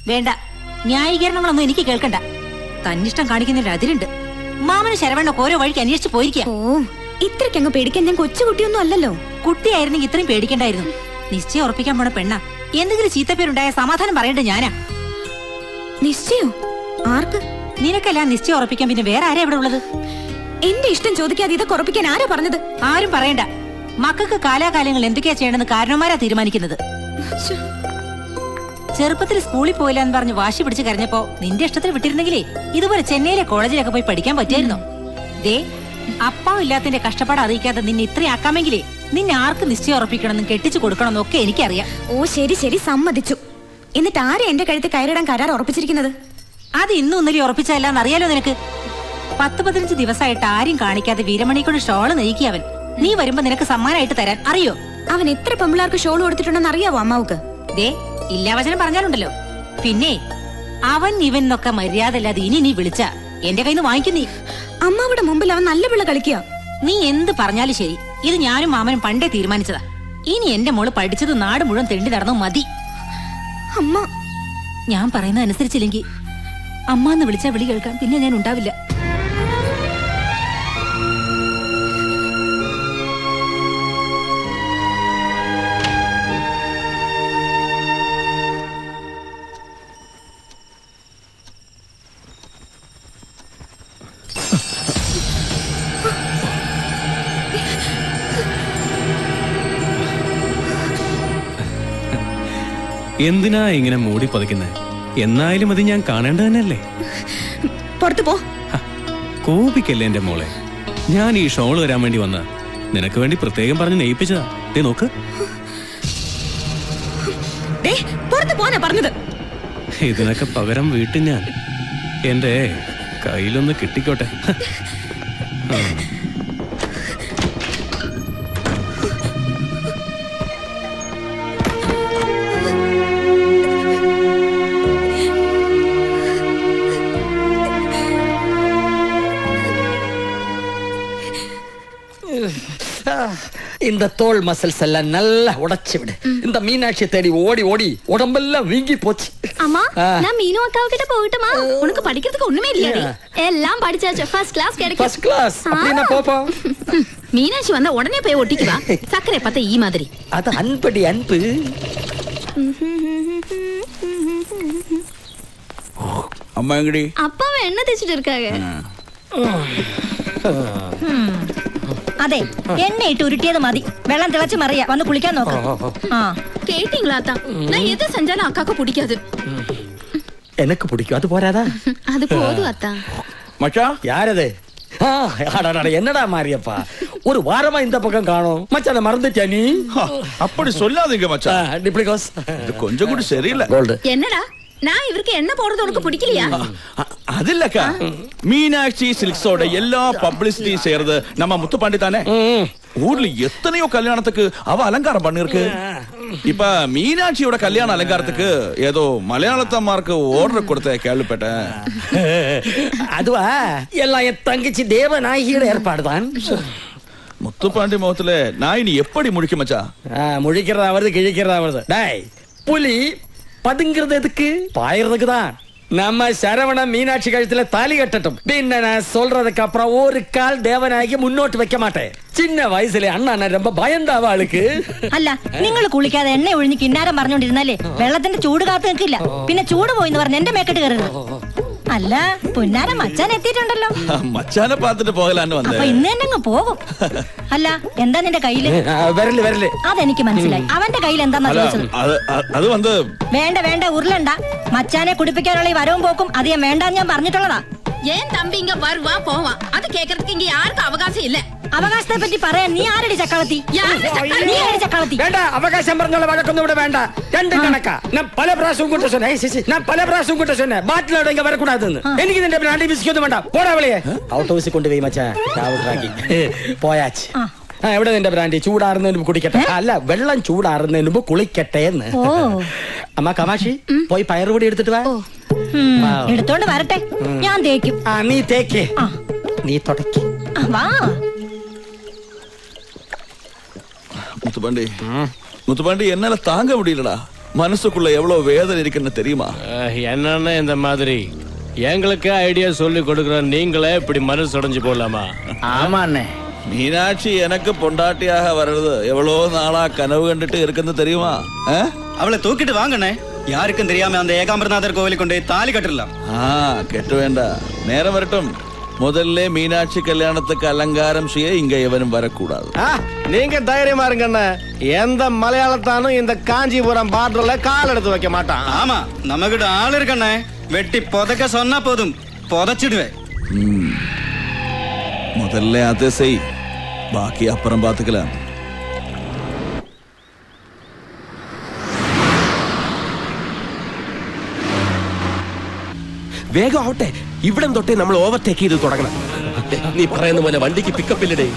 വേണ്ട, ന്യായീകരണങ്ങളൊന്നും എനിക്ക് കേൾക്കണ്ട. തന്നിഷ്ടം കാണിക്കുന്നതിൽ അതിരുണ്ട്. മാമന് ശരവണ്ണൊക്കെ ഓരോ വഴിക്ക് അന്വേഷിച്ച് പോയിരിക്കാം. ഓ, ഇത്രയ്ക്കങ്ങ് പേടിക്കാൻ ഞാൻ കൊച്ചുകുട്ടിയൊന്നും അല്ലല്ലോ. കുട്ടിയായിരുന്നെങ്കിൽ ഇത്രയും പേടിക്കണ്ടായിരുന്നു. നിശ്ചയം ഉറപ്പിക്കാൻ പോണ പെണ്ണ. എന്തെങ്കിലും ചീത്തപ്പേരുണ്ടായ സമാധാനം പറയേണ്ടത് ഞാനാ. നിശ്ചയോ? ആർക്ക്? നിനക്കെല്ലാം നിശ്ചയം ഉറപ്പിക്കാൻ പിന്നെ വേറെ ആരാ ഇവിടെ ഉള്ളത്? എന്റെ ഇഷ്ടം ചോദിക്കാതെ ഇതൊക്കെ ഉറപ്പിക്കാൻ ആരാ പറഞ്ഞത്? ആരും പറയണ്ട. മക്കൾക്ക് കാലാകാലങ്ങൾ എന്തൊക്കെയാ ചെയ്യണമെന്ന് കാരണവന്മാരാ തീരുമാനിക്കുന്നത്. ചെറുപ്പത്തിൽ സ്കൂളിൽ പോയില്ല എന്ന് പറഞ്ഞ് വാശി പിടിച്ച് കരഞ്ഞപ്പോ നിന്റെ ഇഷ്ടത്തിന് വിട്ടിരുന്നെങ്കിലേ ഇതുപോലെ ചെന്നൈയിലെ കോളേജിലൊക്കെ പോയി പഠിക്കാൻ പറ്റിയായിരുന്നോ? ദേ, അപ്പാവും ഇല്ലാത്തതിന്റെ കഷ്ടപ്പാട് അറിയിക്കാതെ നിന്നെ ഇത്രയാക്കാമെങ്കിലേ നിന്നെ ആർക്ക് നിശ്ചയം ഉറപ്പിക്കണമെന്നും കെട്ടിച്ചു കൊടുക്കണമെന്നൊക്കെ എനിക്കറിയാം. ഓ ശരി ശരി, സമ്മതിച്ചു. എന്നിട്ട് ആരെ എന്റെ കഴുത്ത് കയറിടാൻ കരാർ ഉറപ്പിച്ചിരിക്കുന്നത്? അത് ഇന്നും ഇന്നലെ ഉറപ്പിച്ചതല്ലാന്ന് അറിയാലോ നിനക്ക്. 10-15 ദിവസമായിട്ട് ആരും കാണിക്കാതെ വീരമണി കൊണ്ട് ഷോള് നെയ്ക്കിയവൻ. നീ വരുമ്പോ നിനക്ക് സമ്മാനമായിട്ട് തരാൻ അറിയോ? അവൻ എത്ര പെമ്പിള്ളാർക്ക് ഷോൾ കൊടുത്തിട്ടുണ്ടെന്ന് അറിയാവോ അമ്മാവുക്ക്? ദേ, ഇല്ലാവചനം പറഞ്ഞാലുണ്ടല്ലോ. പിന്നെ അവൻ ഇവൻ എന്നൊക്കെ മര്യാദ അല്ലാതെ ഇനി നീ വിളിച്ച എന്റെ കയ്യിൽ നിന്ന് വാങ്ങിക്കും നീ. അമ്മാവുടെ മുമ്പിൽ അവൻ നല്ല പിള്ള കളിക്കുക. നീ എന്ത് പറഞ്ഞാലും ശരി, ഇത് ഞാനും മാമനും പണ്ടേ തീരുമാനിച്ചതാ. ഇനി എന്റെ മോള് പഠിച്ചത് നാട് മുഴുവൻ തെണ്ടി നടന്നു മതി. അമ്മ, ഞാൻ പറയുന്നത് അനുസരിച്ചില്ലെങ്കിൽ അമ്മ എന്ന് വിളിച്ചാ വിളി കേൾക്കാൻ പിന്നെ ഞാൻ ഉണ്ടാവില്ല. എന്തിനാ ഇങ്ങനെ മൂടി പതിക്കുന്നേ? എന്നായാലും അത് ഞാൻ കാണേണ്ടത് തന്നെയല്ലേ. പുറത്തു പോ. കോപിക്കല്ലേ എന്റെ മോളെ. ഞാൻ ഈ ഷോള് വരാൻ വേണ്ടി വന്ന നിനക്ക് വേണ്ടി പ്രത്യേകം പറഞ്ഞ് നെയ്പ്പിച്ചതാ. ദേ നോക്ക്. പുറത്തു പോനാ പറഞ്ഞത്. ഇതിനൊക്കെ പകരം വീട്ടിൽ ഞാൻ എന്റെ കയ്യിലൊന്ന് കിട്ടിക്കോട്ടെ. இந்த தோல் மசில்ஸ் எல்லாம் நல்லா உடைச்சு விடு. இந்த மீனாட்சி தேடி ஓடி ஓடி உடம்பெல்லாம் வீங்கி போச்சு. அம்மா, நான் மீனு அக்காவு கிட்ட போகட்டுமா? உனக்கு படிக்கிறதுக்கு ஒண்ணுமே இல்லையாடி? எல்லாம் படிச்சாச்சு. ஃபர்ஸ்ட் கிளாஸ் கிடைக்கும். ஃபர்ஸ்ட் கிளாஸ் அப்படினா போப்போ. மீனாட்சி வந்தா உடனே போய் ஒட்டிக்குவா. சக்கரை பார்த்தா ஈ மாதிரி. அது அன்படி அன்பு. அம்மா எங்கடி? அப்பாவை என்ன தேய்ச்சிட்டு இருக்காங்க? അതെ, എണ്ണയിട്ട് ഉരുട്ടിയത് മതി. വെള്ളം തിളച്ച് മറിയാ. വന്ന് കുളിക്കാൻ നോക്കാം. கேட்டீங்களா அத்தா? நான் எது செஞ்சாலும் அக்காக்கு பிடிக்காது. எனக்கு பிடிக்கும். அது போறாதா? அது போதும் அத்தா. மச்சான், யாரது? என்னடா மாரியப்பா, ஒரு வாரமா இந்த பக்கம் காணோம். மச்சான் மறந்துட்டியா நீ? அப்படி சொல்லாதீங்க மச்சான். டிப்ளிகோஸ் இது கொஞ்சம் கூட சரியில்லை. கோல்டு. என்னடா, நான் இவருக்கு என்ன போடுறது உனக்கு பிடிக்கலையா? அது இல்லக்கா, மீனாட்சி சில்க்ஸோட எல்லா பப்ளிசிட்டி செய்யறது நம்ம முத்துப்பாண்டி தானே. ஊர்ல எத்தனையோ கல்யாணத்துக்கு அவ அலங்காரம் பண்ணிருக்கு. இப்ப மீனாட்சியோட கல்யாண அலங்காரத்துக்கு ஏதோ மலையாளத்தம்மாருக்கு ஆர்டர் கொடுத்த கேள்விப்பட்டேன். அதுவா, எல்லாம் என் தங்கச்சி தேவநாயகியோட ஏற்பாடுதான். முத்துப்பாண்டி முகத்துல நாய் நீ எப்படி முழிக்க மச்சா? முழிக்கிறதா வருது, கிழிக்கிறதா வருது. டாய், புலி பதுங்கிறது எதுக்கு? பாயறதுக்கு தான். நம்ம சரவண மீனாட்சி கழுத்துல தாலி கட்டட்டும். பின்ன நான் சொல்றதுக்கு அப்புறம் ஒரு கால் தேவநாயகி முன்னோட்டு வைக்க மாட்டேன். சின்ன വയസ്സിലെ അണ്ണ ரொம்ப ഭയന്താവ ആൾക്ക്. അല്ല, നിങ്ങൾ കുളിക്കാതെ എണ്ണ ഒഴിഞ്ഞ് കിന്നാരം പറഞ്ഞോണ്ടിരുന്നാലേ വെള്ളത്തിന്റെ ചൂട് കാത്തു നിൽക്കില്ല. പിന്നെ ചൂട് പോയിന്ന് പറഞ്ഞ് എന്റെ മേക്കെട്ട് കയറരുത്. അല്ല, പുന്നാര മച്ചാൻ എത്തിയിട്ടുണ്ടല്ലോ. മച്ചാനെ പാത്തിട്ട് പോകലാന്ന് വന്നേ. അപ്പൊ ഇന്ന് തന്നെ അങ്ങ് പോകും. അല്ല, എന്താ നിന്റെ കയ്യില്? വരല്. അതെനിക്ക് മനസ്സിലായി. അവന്റെ കയ്യിൽ എന്താ ചോദിച്ചത്? അത് വന്ന് വേണ്ട വേണ്ട, ഉരുളണ്ട. മച്ചാനെ കുടിപ്പിക്കാനുള്ള ഈ വരവും പോക്കും അധികം വേണ്ടാന്ന് ഞാൻ പറഞ്ഞിട്ടുള്ളതാ. ஏன் தம்பி இங்க வருவா போவா? அது கேக்குறதுக்கு இங்க யாருக்கும் அவகாசம் இல்ல. അവകാശത്തെ പറ്റി പറയാൻ നീ ആരടി ചക്കളത്തി? നീ ആരടി ചക്കളത്തി? വേണ്ട, അവകാശം പറഞ്ഞുള്ള വഴക്കൊന്നും ഇവിടെ വേണ്ട. രണ്ട് കണക്കാ. ഞാൻ പല പ്രാവശ്യം കൂട്ട சொன்னே. ഞാൻ പല പ്രാവശ്യം കൂട്ട சொன்னே. ബാറ്റിലോടെ ഇങ്ങ വരക്കൂടാതെന്ന്. എനിക്ക് നിന്റെ ബ്രാൻഡി ബിസ്ക്കൊന്നും വേണ്ട. പോടാ വിളിയെ. ഔട്ട് ഹൗസിൽ കൊണ്ടുപോയി മച്ചാ. ചാവുറാക്കി പോയാച്ച്. എവിടെ നിന്റെ ബ്രാൻഡി? ചൂടാറുന്നതിന് മുമ്പ് കുടിക്കട്ടെ. അല്ല, വെള്ളം ചൂടാറുന്നതിന് മുമ്പ് കുളിക്കട്ടെ എന്ന്. അമ്മ കമാഷി, പോയി പയറുപൊടി എടുത്തിട്ട് വാ. എടുത്തോണ്ട് വരട്ടെ, ഞാൻ തേക്കും. നീ തേക്ക്, നീ തുടക്കി. വാ முத்துப்பாண்டி, முத்துப்பாண்டி, என்னால தாங்க முடியலடா. மனசுக்குள்ள எவ்வளவு வேதனை இருக்குன்னு தெரியுமா? என்னன்னா இந்த மாதிரி எங்களுக்கு ஐடியா சொல்லி கொடுக்குற நீங்களே இப்படி மனசு உடைஞ்சு போலாமா? ஆமா அண்ணே. மீனாட்சி எனக்கு பொண்டாட்டியாக வர்றது எவ்வளவு நாளா கனவு கண்டுட்டு இருக்குன்னு தெரியுமா? அவளை தூக்கிட்டு வாங்கண்ணே. யாருக்கும் தெரியாம அந்த ஏகாம்பரநாதர் கோவிலை கொண்டு தாலி கட்டலாம். கெட்டு வேண்டாம், நேரம் வரட்டும். முதல்ல மீனாட்சி கல்யாணத்துக்கு அலங்காரம் செய்ய இங்க எவனும் வரக்கூடாது. நீங்க தைரியமா இருங்கண்ணே. எந்த மலையாளத்தானும் இந்த காஞ்சிபுரம் பார்டர்ல கால் எடுத்து வைக்க மாட்டான். ஆமா, நம்மகிட்ட ஆள் இருக்கண்ணே. வெட்டி புதைக்க சொன்னா போதும், புதைச்சிடுவேன். முதல்ல அதை செய், பாக்கி அப்புறம் பாத்துக்கலாம். വേഗം ആവട്ടെ, ഇവിടം തൊട്ടേ നമ്മൾ ഓവർടേക്ക് ചെയ്ത് തുടങ്ങണം. നീ പറയുന്ന പോലെ വണ്ടിക്ക് പിക്കപ്പ് ഇല്ലടേ.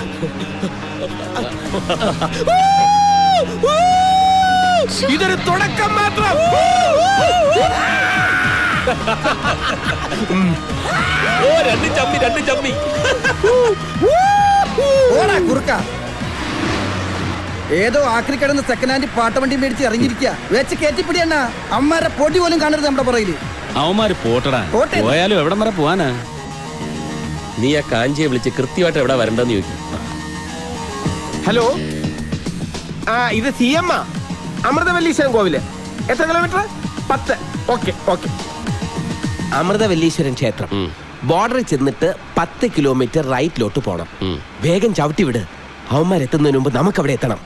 ഇതൊരു തുടക്കം മാത്രം. രണ്ട് ചമ്മി കുറുക്ക ഏതോ ആക്രി കിടന്ന് സെക്കൻഡ് ഹാൻഡ് പാട്ടവണ്ടി മേടിച്ച് ഇറങ്ങിയിരിക്കുക. വെച്ച് കയറ്റിപ്പിടിയണ്ണ. അമ്മമാരെ പൊടി പോലും കാണരുത് നമ്മുടെ പുറകില്. അവന്മാര് പോട്ടടാ, പോയാലും എവിടം വരെ പോവാനാ? നീ ആ കാഞ്ചിയെ വിളിച്ച് കൃത്യമായിട്ട് എവിടെ വരണ്ടെന്ന് ചോദിക്കും. ഹലോ, ഇത് CM അമൃതവല്ലീശ്വരൻ കോവില്. എത്ര കിലോമീറ്റർ? 10. ഓക്കെ. അമൃതവല്ലീശ്വരൻ ക്ഷേത്രം ബോർഡറിൽ ചെന്നിട്ട് 10 കിലോമീറ്റർ റൈറ്റിലോട്ട് പോണം. വേഗം ചവിട്ടി വിട്. അവന്മാരെത്തുന്നതിന് മുമ്പ് നമുക്ക് അവിടെ എത്തണം.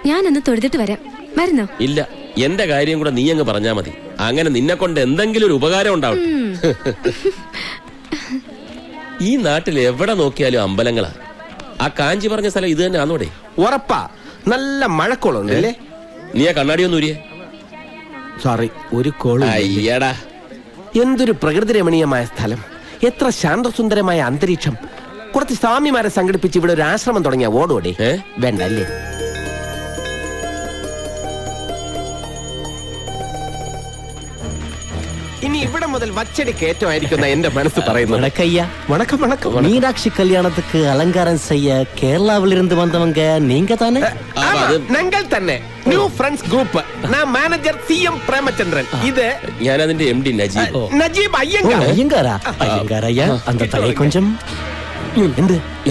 ഞാനൊന്ന് തൊഴുതിട്ട് വരാം. വരുന്നോ? ഇല്ല, എന്റെ കാര്യം കൂടെ നീ അങ്ങ് പറഞ്ഞാ മതി. അങ്ങനെ നിന്നെ കൊണ്ട് എന്തെങ്കിലും ഒരു ഉപകാരം ഉണ്ടാവും. ഈ നാട്ടിൽ എവിടെ നോക്കിയാലും അമ്പലങ്ങളാ. ആ കാഞ്ചി പറഞ്ഞ സ്ഥലം ഇത് തന്നെ ആണോടെ? ഉറപ്പാ. നല്ല മഴക്കോളുണ്ട് അല്ലേ? നീ ആ കണ്ണാടിയൊന്നും ഊരിയേ. സോറി, ഒരു കോള്. അയ്യടാ, എന്തൊരു പ്രകൃതി രമണീയമായ സ്ഥലം, എത്ര ശാന്തസുന്ദരമായ അന്തരീക്ഷം. കുറച്ച് സ്വാമിമാരെ സംഘടിപ്പിച്ച് ഇവിടെ ഒരു ആശ്രമം തുടങ്ങിയ ഓടോടെ വേണ്ട അല്ലേ? ഇനി ഇവിടെ മുതൽ വച്ചടി കയറ്റമായിരിക്കുന്ന എന്റെ മനസ്സ് പറയുന്നു. வணக்கம் வணக்கம். மீனாட்சி கல்யாணத்துக்கு அலங்காரம் செய்ய கேரளாவில் இருந்து வந்தவங்க நீங்க தானே? ഞങ്ങൾ തന്നെ ന്യൂ ഫ്രണ്ട്സ് ഗ്രൂപ്പ്. நான் മാനേജർ CM പ്രേമചന്ദ്രൻ. ഇത് ഞാൻ അതിന്റെ MD നജീബ്. നജീബ് അയ്യങ്കാർ. ஐயங்காரா? ஐயா அந்த தலையை கொஞ்சம்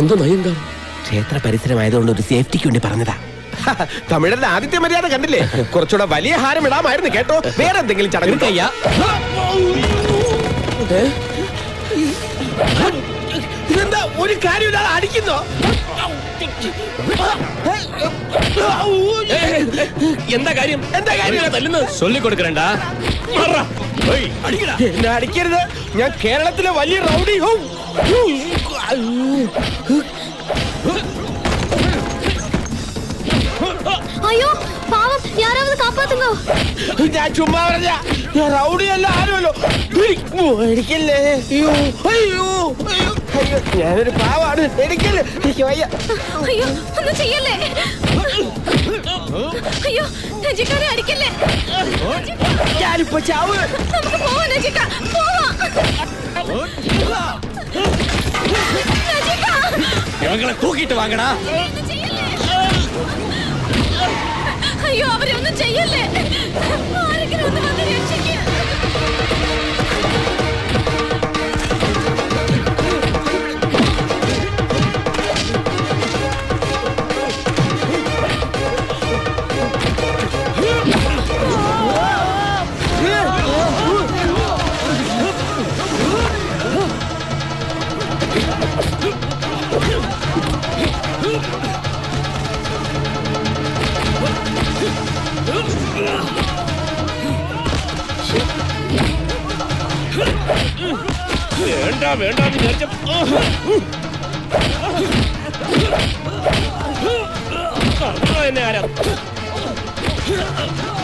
എന്തോ നയങ്കാർ? ക്ഷേത്ര പരിസരമായതുകൊണ്ട് ഒരു സേഫ്റ്റിക്ക് വേണ്ടി പറഞ്ഞതാ. തമിഴരുടെ ആദ്യത്തെ മര്യാദ കണ്ടില്ലേ? കുറച്ചുകൂടെ വലിയ ഹാരം ഇടാമായിരുന്നു കേട്ടോ. വേറെ എന്തെങ്കിലും ചടങ്ങ്? ഇതെന്താ ഒരു കാര്യമില്ലാതെ അടിക്കുന്നോ? എന്താ കാര്യം? ചൊല്ലിക്കൊടുക്കണ്ടാ. എന്നെ അടിക്കരുത്, ഞാൻ കേരളത്തിലെ വലിയ റൗഡി. അയ്യോ പാവം, യാരാவது കാപ്പാത്തുങ്ങോ. ഞാൻ ചുമ്മാ പറഞ്ഞ, ഞാൻ റൗഡിയല്ല, ആരുമല്ലോ. എനിക്കല്ലേ. അയ്യോ അയ്യോ അയ്യോ, ഞാനൊരു പാവാണ്. എനിക്കല്ലേ, എനിക്ക് വയ്യ. അയ്യോ ഒന്നും ചെയ്യല്ലേ. അയ്യോ നജിക്കാരെ അടിക്കല്ലേ. ഞാനിപ്പോ ചാവ്. നമുക്ക് പോവാം നജിക്ക, പോവാം. നജിക്ക, ഇവങ്ങളെ തൂക്കിട്ട് വാങ്ങടാ. അയ്യോ അവരെ ഒന്നും ചെയ്യല്ലേ. ആരെങ്കിലും ഒന്ന് വന്ന് രക്ഷിക്കുക. വേണ്ടാന്ന് വിചാരിച്ച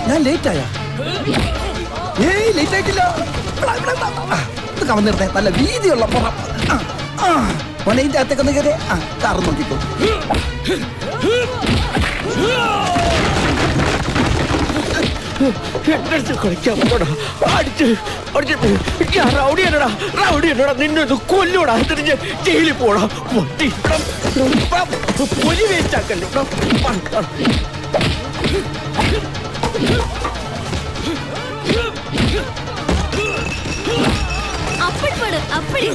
ഞാൻ ലേറ്റ് ആയ? ലേറ്റ് ആയിട്ടില്ല. കവന്നിരുന്നേ, നല്ല വീതിയുള്ള പുറം. ഇതിന്റെ അകത്തേക്ക് ഒന്ന് കയറി കാറ് നോക്കിക്കോ. എന്റെ അടുത്ത് കളിക്കാൻ പോടാ. അടിച്ച് ഞാൻ റൗഡിയല്ലടാ നിന്നെ ഒന്ന് കൊല്ലൂടാ. എന്നിട്ട് ഞാൻ ജയിലിൽ പോടാ. വണ്ടി പൊലി വേസ്റ്റ് ആക്കല്ലോ. அப்படி படு அப்படி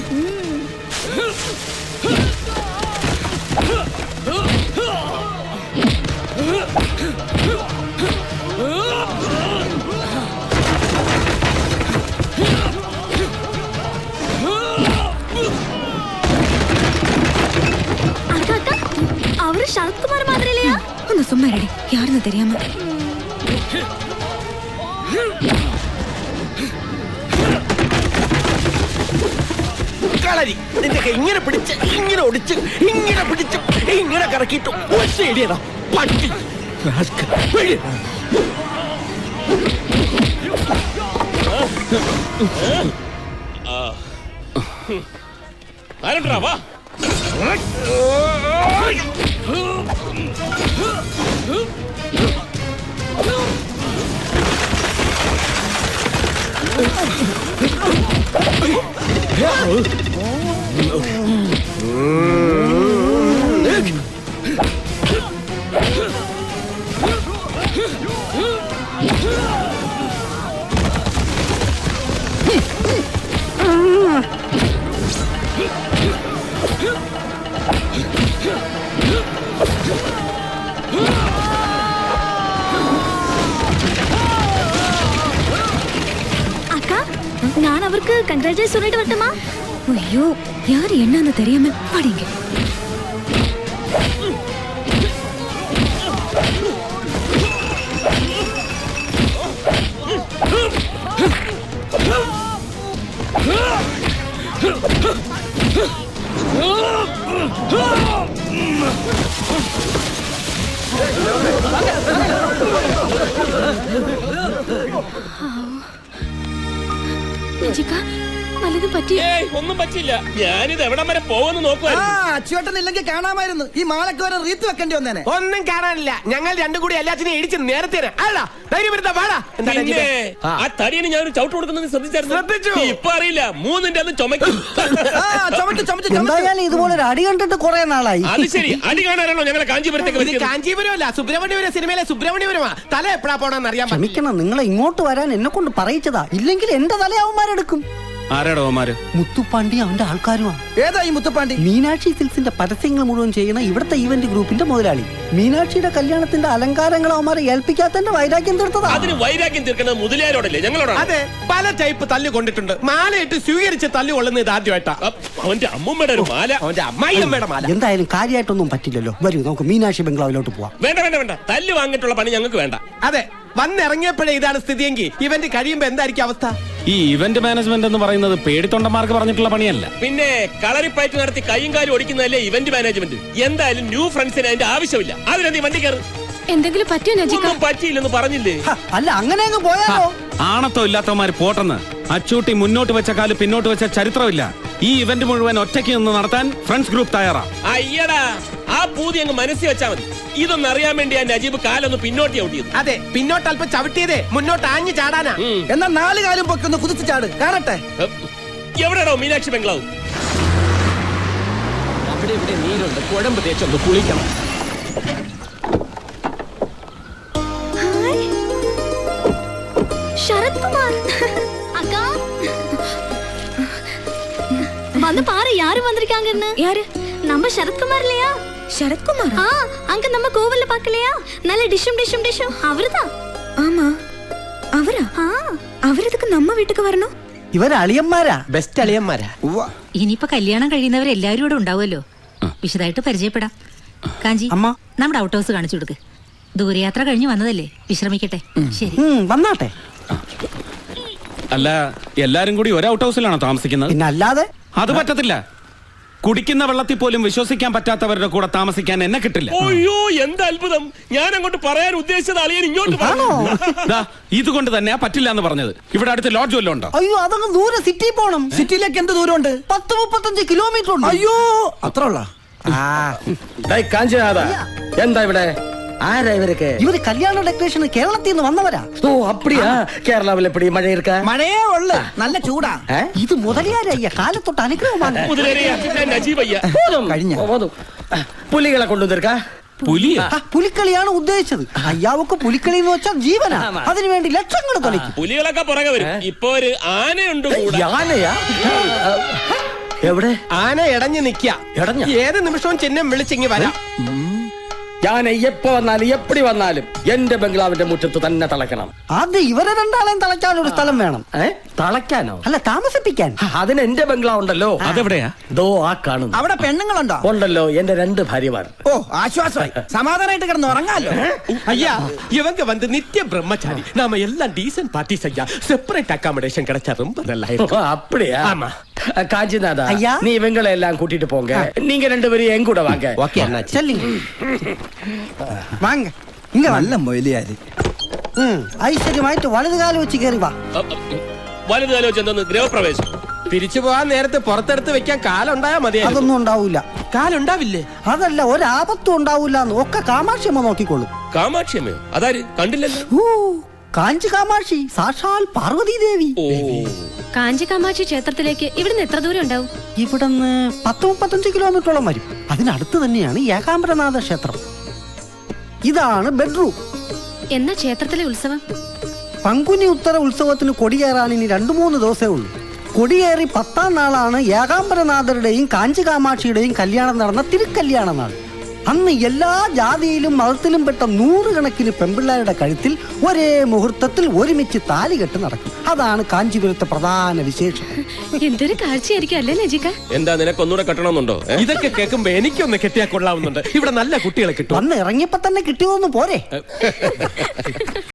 அக்கா அக்கா அவரு சரத்குமார் மாதிரி இல்லையா? ഒന്ന് സുമ്മാ റെഡി യാരെന്ന് തെരിയാമ. കളരി നിന്റെ ഇങ്ങനെ പിടിച്ച് ഇങ്ങനെ ഒടിച്ച് ഇങ്ങനെ പിടിച്ച് ഇങ്ങനെ കറക്കിയിട്ട് ഒറ്റയടിയടാ പട്ടി. ആരണ്ടാ വാ. அக்கா நான் அவருக்கு கங்க்ராச்சுலேட் சொல்லிட்டு வரட்டுமா? ஐயோ யாரு என்னன்னு தெரியாம பாடிங்க. ജിക്കാ വല്ലതും പറ്റി? ഒന്നും പറ്റില്ല. ഞാനിത് എവിടം വരെ പോകുന്നു നോക്കുവായിരുന്നു. അച്ചുവേട്ടനില്ലെങ്കിൽ കാണാമായിരുന്നു. ഈ മാലക്ക് വരെ റീത്ത് വെക്കേണ്ടി വന്നേനെ. ഒന്നും കാണാനില്ല. ഞങ്ങൾ രണ്ടും കൂടി എല്ലാത്തിനെയും ഇടിച്ച് നേരത്തെ ആ തടിയന് ഞാൻ ചവിട്ട് കൊടുക്കുന്നത് ശ്രദ്ധിച്ചായിരുന്നു. ഇപ്പൊ അറിയില്ല. മൂന്നിന്റെ അന്ന് ചുമക്കും. എന്തായാലും ഇതുപോലെ ഒരു അടി കണ്ടിട്ട് കുറെ നാളായി. അത് ശരി. അടി കാണാനാണോ ഞങ്ങളെ കാഞ്ചീപുരത്തേക്ക്? കാഞ്ചീപുരമല്ല, സുബ്രഹ്മണ്യപുരം സിനിമയിലെ സുബ്രഹ്മണ്യപുരമാ. തല എപ്പോഴാ പോണെന്ന് അറിയാൻ. ക്ഷമിക്കണം, നിങ്ങളെ ഇങ്ങോട്ട് വരാൻ എന്നെ കൊണ്ട് പറയിച്ചതാ. ഇല്ലെങ്കിൽ എന്റെ തല അവന്മാരെടുക്കും. ആരാടോ അവന്മാര്? മുത്തുപ്പാണ്ടി അവന്റെ ആൾക്കാരുമാണ്. ഏതാ ഈ മുത്തപ്പാണ്ടി? മീനാക്ഷി സിൽസിന്റെ പരസ്യങ്ങൾ മുഴുവൻ ചെയ്യുന്ന ഇവിടുത്തെ ഈവന്റ് ഗ്രൂപ്പിന്റെ മുതലാളി. മീനാക്ഷിയുടെ കല്യാണത്തിന്റെ അലങ്കാരങ്ങൾ അവന്മാരെ ഏൽപ്പിക്കാത്തന്റെ വൈരാഗ്യം തീർത്തതാ. അതിന് വൈരാഗ്യം തീർക്കുന്നത് മുതലാരോടല്ലേ, ഞങ്ങളോടാണ്. അതെ, പല ടൈപ്പ് തല്ലു കൊണ്ടിട്ടുണ്ട്. മാലയിട്ട് സ്വീകരിച്ച് തല്ലു കൊള്ളുന്നത് ഇത് ആദ്യമായിട്ടാ. അവന്റെ അമ്മൂമ്മയുടെ ഒരു മാല, അവന്റെ അമ്മായിയമ്മയുടെ മാല. എന്തായാലും കാര്യമായിട്ടൊന്നും പറ്റില്ലല്ലോ. വരൂ നമുക്ക് മീനാക്ഷി ബംഗ്ലാവിലോട്ട് പോവാം. വേണ്ട വേണ്ട വേണ്ട. തല്ല് വാങ്ങിയിട്ടുള്ള പണി ഞങ്ങൾക്ക് വേണ്ട. അതെ, വന്നിറങ്ങിയപ്പോഴേ ഇതാണ് സ്ഥിതിയെങ്കിൽ ഇവന്റ് കഴിയുമ്പോ എന്തായിരിക്കും അവസ്ഥ? ഈ ഇവന്റ് മാനേജ്മെന്റ് എന്ന് പറയുന്നത് പേടിത്തൊണ്ടന്മാർക്ക് പറഞ്ഞിട്ടുള്ള പണിയല്ല. പിന്നെ കളറിപ്പയറ്റ് നടത്തി കൈയും കാലും ഓടിക്കുന്നതല്ലേ ഇവന്റ് മാനേജ്മെന്റ്. എന്തായാലും ന്യൂ ഫ്രണ്ട്സിന് അതിന്റെ ആവശ്യമില്ല. അതിനെ വണ്ടി കയറി. എന്തെങ്കിലും പറ്റിയോ നജിക്ക? ഒന്നും പറ്റിയില്ലെന്ന് പറഞ്ഞില്ലേ? അല്ല അങ്ങനെ അങ്ങ് പോയാലോ? ആണത്തോ ഇല്ലാത്തവന്മാര് പോട്ടെന്ന്. അച്ചൂട്ടി മുന്നോട്ട് വെച്ച കാല് പിന്നോട്ട് വെച്ച ചരിത്രമില്ല. ഈ ഇവന്റ് മുഴുവൻ ഒറ്റയ്ക്ക് നിന്ന് നടത്താൻ ഫ്രണ്ട്സ് ഗ്രൂപ്പ് തയ്യാറാ. അയ്യടാ, ആ പൂതി അങ്ങ് മനസ്സിൽ വെച്ചാ മതി. ഇതൊന്നും അറിയാൻ വേണ്ടി ആ നജീബ് കാലൊന്ന് പിന്നോട്ട് ചവിട്ടിയത്. അതെ, പിന്നോട്ട് അല്പം ചവിട്ടിയതേ മുന്നോട്ട് ആഞ്ഞു ചാടാനാ. എന്നാ 4 കാലും പൊക്കൊന്ന് കുതിച്ചു ചാട് കാണട്ടെ. എവിടെയാണോ മീനാക്ഷി ബംഗ്ലാവ്? അവിടെ ഇവിടെ നീരുണ്ട്, കുഴമ്പ് തേച്ചൊന്ന് കുളിക്കണം. ശരത്കുമാർ அக்கா வந்து பாரு யாரு வந்திருக்காங்கன்னு. யாரு? நம்ம சரத்குமார் இல்லையா? ശരത്കുമാർ? ஆ, அங்க நம்ம கோவில்ல பார்க்கலையா? நல்ல டிஷும் அவர்தான். ആമാ അവരാ? അവരതൊക്കെ നമ്മ വീട്ടിക്ക് വരണോ? ഇവർ അളിയന്മാരാ, ബെസ്റ്റ് അളിയന്മാരാ. ഇനിയിപ്പോ കല്യാണം കഴിയുന്നവരെല്ലാവരും ഇവിടെ ഉണ്ടാവുമല്ലോ. വിശദമായിട്ട് പരിചയപ്പെടാം. കാഞ്ചി, അമ്മ. നമ്മുടെ ഔട്ട് ഹൗസ് കാണിച്ചു കൊടുക്ക്. ദൂരയാത്ര കഴിഞ്ഞു വന്നതല്ലേ, വിശ്രമിക്കട്ടെ. ശരി. വന്നാട്ടെ. അല്ല, എല്ലാരും കൂടി ഒരു ഔട്ട് ഹൗസിലാണോ താമസിക്കുന്നത്? പിന്നെ അല്ലാതെ. അത് പറ്റത്തില്ല. കുടിക്കുന്ന വെള്ളത്തിൽ പോലും വിശ്വസിക്കാൻ പറ്റാത്തവരുടെ കൂടെ താമസിക്കാൻ എന്നെ കിട്ടില്ല. അയ്യോ, എന്ത് അത്ഭുതം! ഞാൻ അങ്ങോട്ട് പറയാൻ ഉദ്ദേശിച്ചത് അളിയൻ ഇങ്ങോട്ട് പറഞ്ഞു. ഇതുകൊണ്ട് തന്നെയാ പറ്റില്ല എന്ന് പറഞ്ഞത്. ഇവിടെ അടുത്ത് ലോഡ്ജ് വല്ലതും ഉണ്ടോ? അയ്യോ, അതങ്ങ് ദൂരെ സിറ്റി പോണം. സിറ്റിയിലേക്ക് എന്ത് ദൂരമുണ്ട്? 10-35 കിലോമീറ്റർ ഉണ്ട്. അയ്യോ, അത്ര ഉള്ള. കാഞ്ചനാഥ, എന്താ ഇവിടെ? ആരാ ഇവരൊക്കെ? ഇവര് കല്യാണ ഡെക്കറേഷന് കേരളത്തിൽ നിന്ന് വന്നവരാ. ഓ അപ്പടിയാ. കേരളാവിൽ എപ്പടി മഴ ഇരിക്കാ? മഴയേ ഉള്ളു, നല്ല ചൂടാ. ഇത് മുതലിയാരയ്യ കാലത്തൊട്ട് അനുഗ്രഹമാണ്. കഴിഞ്ഞ പുലികളെ കൊണ്ടുവന്നിരിക്കാ? പുലിക്കളിയാണ് ഉദ്ദേശിച്ചത്. അയ്യാവക്ക് പുലിക്കളി എന്ന് വെച്ചാൽ ജീവനാ. അതിനുവേണ്ടി ലക്ഷങ്ങൾ തൊലിക്കും. പുലികളൊക്കെ പുറകെ വരും. ഇപ്പൊ ഒരു ആനയുണ്ട്. ആനയാ? എവിടെ? ആന ഇടഞ്ഞു നിക്ക. ഏത് നിമിഷവും ചിഹ്നം വിളിച്ചിങ്ങി വരാം. ഞാൻ എപ്പോ വന്നാലും എപ്പടി വന്നാലും എന്റെ ബംഗ്ലാവിന്റെ മുറ്റത്ത് തന്നെ തളയ്ക്കണം. ആദ്യം ഇവരെ രണ്ടാളെയും തളയ്ക്കാൻ ഒരു സ്ഥലം വേണം. തളയ്ക്കാനോ? അല്ല, താമസിപ്പിക്കാൻ. അതിന് എന്റെ ബംഗ്ലാവ് ഉണ്ടല്ലോ. അതെവിടെയാ? ദോ ആ കാണുന്നു. അവിടെ പെണ്ണുങ്ങളുണ്ടോ? ഉണ്ടല്ലോ, എന്റെ 2 ഭാര്യമാർ. ഓ, ആശ്വാസമായി. സമാധാനമായിട്ട് കിടന്ന് ഉറങ്ങാലോ. ஐயா இவங்க வந்து நித்திய பிரம்மச்சாரி. நாம எல்லாம் டீசன்ட் பார்ட்டிஸ் ஐயா. செப்பரேட் அகாமடேஷன் கிடைச்சா ரொம்ப நல்லா இருக்கும். அப்படியா? ஆமா. காஞ்சிநாதா, ஐயா. நீ இவங்களை எல்லாம் கூட்டிட்டு போங்க. நீங்க 2 பேரும் என் கூட வாங்க. ஓகே அண்ணாச்சி. ചെല്ലിങ് വാങ്ങ. ഇങ്ങ നല്ല മൊയിലിയാര്. ഐശ്വര്യമായിട്ട് വലതുകാലം വെച്ച് കയറി വാ. വലുത് ആലോചിച്ച് എന്തോന്ന് ഗൃഹപ്രവേശം? തിരിച്ചു പോകാൻ നേരത്തെ പുറത്തെടുത്ത് വെക്കാൻ കാലുണ്ടായാ മതിയായിരുന്നു. അതൊന്നും ഉണ്ടാവൂല. കാലുണ്ടാവില്ലേ? അതല്ല, ഒരാപത്തും ഉണ്ടാവൂല. ഒക്കെ കാമാക്ഷിയമ്മ നോക്കിക്കോളും. കാമാക്ഷിയമ്മയോ? അതാര്? കണ്ടില്ലല്ലോ. കാഞ്ചി കാമാക്ഷി, സാക്ഷാൽ പാർവതി ദേവി. ഓ, കാഞ്ചി കാമാക്ഷി ക്ഷേത്രത്തിലേക്ക് ഇവിടുന്ന് എത്ര ദൂരം ഉണ്ടാവും? ഇവിടുന്ന് 10-35 കിലോമീറ്ററോളം വരും. അതിനടുത്ത് തന്നെയാണ് ഏകാംബരനാഥ ക്ഷേത്രം. ഇതാണ് ബെഡ്റൂം. എന്നാ ക്ഷേത്രത്തിലെ ഉത്സവം? പങ്കുനി ഉത്തര ഉത്സവത്തിന് കൊടിയേറാൻ ഇനി 2-3 ദിവസമേ ഉള്ളൂ. കൊടിയേറി 10ാം നാളാണ് ഏകാംബരനാഥരുടെയും കാഞ്ചി കാമാക്ഷിയുടെയും കല്യാണം നടന്ന തിരുക്കല്യാണ നാൾ. അന്ന് എല്ലാ ജാതിയിലും മതത്തിലും പെട്ട 100 കണക്കിന് പെൺപിള്ളേരുടെ കഴുത്തിൽ ഒരേ മുഹൂർത്തത്തിൽ ഒരുമിച്ച് താലികെട്ട് നടക്കും. അതാണ് കാഞ്ചീപുരത്തെ പ്രധാന വിശേഷം. എന്തൊരു കാഴ്ചയായിരിക്കും അല്ലേ നജിക? എന്താ നിനക്ക് ഒന്നുകൂടെ കെട്ടണമെന്നുണ്ടോ? ഇതൊക്കെ കേൾക്കുമ്പോ എനിക്കൊന്ന് കെട്ടിയാ കൊള്ളാവുന്നുണ്ട്. ഇവിടെ നല്ല കുട്ടികളെ കിട്ടും. വന്ന് ഇറങ്ങിയപ്പോ തന്നെ കിട്ടിയതൊന്നും പോരെ.